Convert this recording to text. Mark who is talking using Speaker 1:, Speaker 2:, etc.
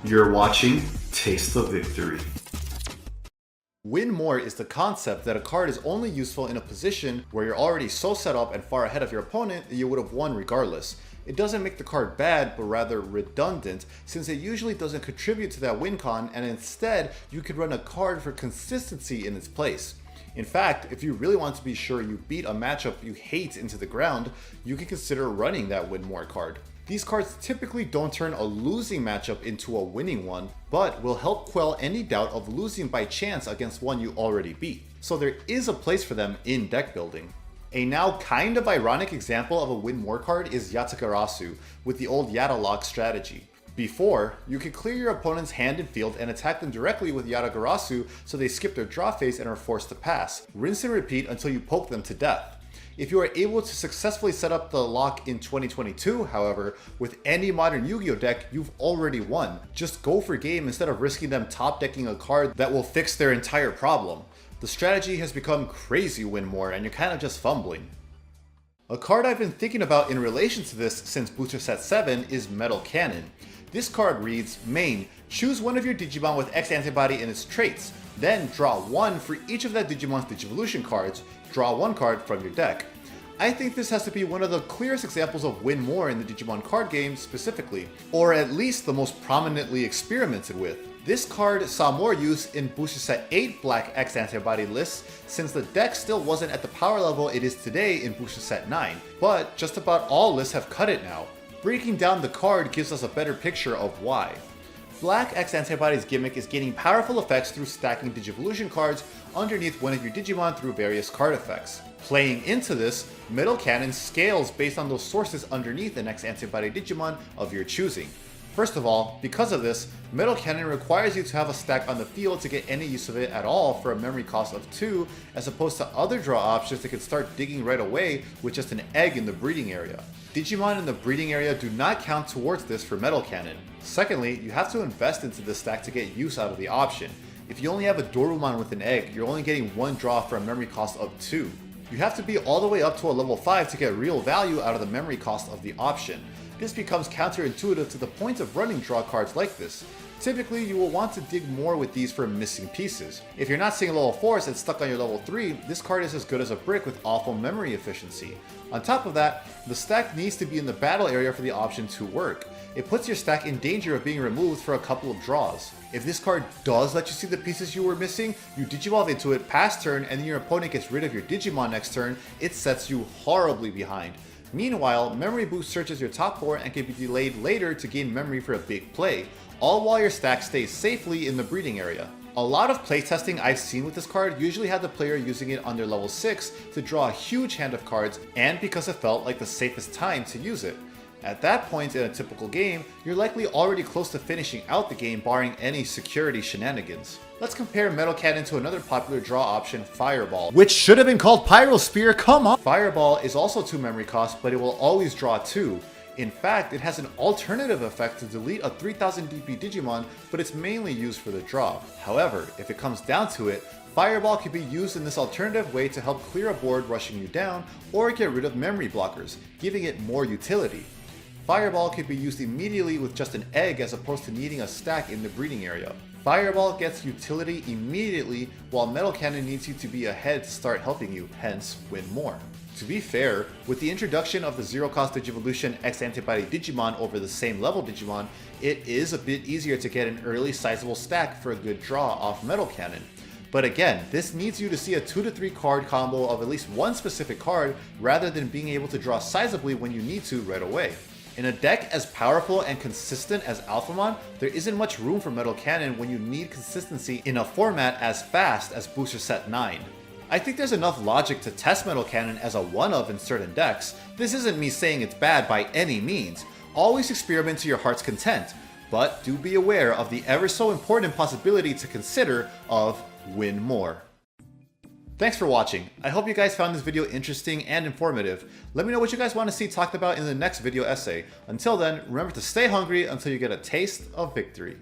Speaker 1: You're watching Taste of Victory.
Speaker 2: Win more is the concept that a card is only useful in a position where you're already so set up and far ahead of your opponent that you would have won regardless. It doesn't make the card bad, but rather redundant, since it usually doesn't contribute to that win con, and instead you could run a card for consistency in its place. In fact, if you really want to be sure you beat a matchup you hate into the ground, you can consider running that win more card. These cards typically don't turn a losing matchup into a winning one, but will help quell any doubt of losing by chance against one you already beat. So there is a place for them in deck building. A now kind of ironic example of a win more card is Yatagarasu with the old Yata lock strategy. Before, you could clear your opponent's hand and field and attack them directly with Yatagarasu so they skip their draw phase and are forced to pass. Rinse and repeat until you poke them to death. If you are able to successfully set up the lock in 2022, however, with any modern Yu-Gi-Oh deck, you've already won. Just go for game instead of risking them top decking a card that will fix their entire problem. The strategy has become crazy win more and you're kind of just fumbling. A card I've been thinking about in relation to this since Booster Set 7 is Metal Cannon. This card reads, main, choose one of your Digimon with X antibody in its traits, then draw one for each of that Digimon's Digivolution cards, draw one card from your deck. I think this has to be one of the clearest examples of win more in the Digimon card game specifically, or at least the most prominently experimented with. This card saw more use in Booster Set 8 Black X antibody lists since the deck still wasn't at the power level it is today in Booster Set 9, but just about all lists have cut it now. Breaking down the card gives us a better picture of why. Black X Antibody's gimmick is gaining powerful effects through stacking Digivolution cards underneath one of your Digimon through various card effects. Playing into this, Metal Cannon scales based on those sources underneath an X Antibody Digimon of your choosing. First of all, because of this, Metal Cannon requires you to have a stack on the field to get any use of it at all for a memory cost of 2, as opposed to other draw options that could start digging right away with just an egg in the breeding area. Digimon in the breeding area do not count towards this for Metal Cannon. Secondly, you have to invest into this stack to get use out of the option. If you only have a Dorumon with an egg, you're only getting one draw for a memory cost of 2. You have to be all the way up to a level 5 to get real value out of the memory cost of the option. This becomes counterintuitive to the point of running draw cards like this. Typically, you will want to dig more with these for missing pieces. If you're not seeing level 4s and stuck on your level 3, this card is as good as a brick with awful memory efficiency. On top of that, the stack needs to be in the battle area for the option to work. It puts your stack in danger of being removed for a couple of draws. If this card does let you see the pieces you were missing, you Digivolve into it past turn and then your opponent gets rid of your Digimon next turn, it sets you horribly behind. Meanwhile, Memory Boost searches your top 4 and can be delayed later to gain memory for a big play, all while your stack stays safely in the breeding area. A lot of playtesting I've seen with this card usually had the player using it on their level 6 to draw a huge hand of cards and because it felt like the safest time to use it. At that point in a typical game, you're likely already close to finishing out the game barring any security shenanigans. Let's compare Metal Cannon to another popular draw option, Fireball, which should have been called Pyro Spear, come on! Fireball is also 2 memory cost, but it will always draw 2. In fact, it has an alternative effect to delete a 3000 DP Digimon, but it's mainly used for the draw. However, if it comes down to it, Fireball can be used in this alternative way to help clear a board rushing you down, or get rid of memory blockers, giving it more utility. Fireball can be used immediately with just an egg as opposed to needing a stack in the breeding area. Fireball gets utility immediately, while Metal Cannon needs you to be ahead to start helping you, hence win more. To be fair, with the introduction of the zero cost Digivolution X Antibody Digimon over the same level Digimon, it is a bit easier to get an early sizable stack for a good draw off Metal Cannon. But again, this needs you to see a 2 to 3 card combo of at least one specific card rather than being able to draw sizably when you need to right away. In a deck as powerful and consistent as Alphamon, there isn't much room for Metal Cannon when you need consistency in a format as fast as Booster Set 9. I think there's enough logic to test Metal Cannon as a one-of in certain decks. This isn't me saying it's bad by any means. Always experiment to your heart's content, but do be aware of the ever so important possibility to consider of win more. Thanks for watching. I hope you guys found this video interesting and informative. Let me know what you guys want to see talked about in the next video essay. Until then, remember to stay hungry until you get a taste of victory.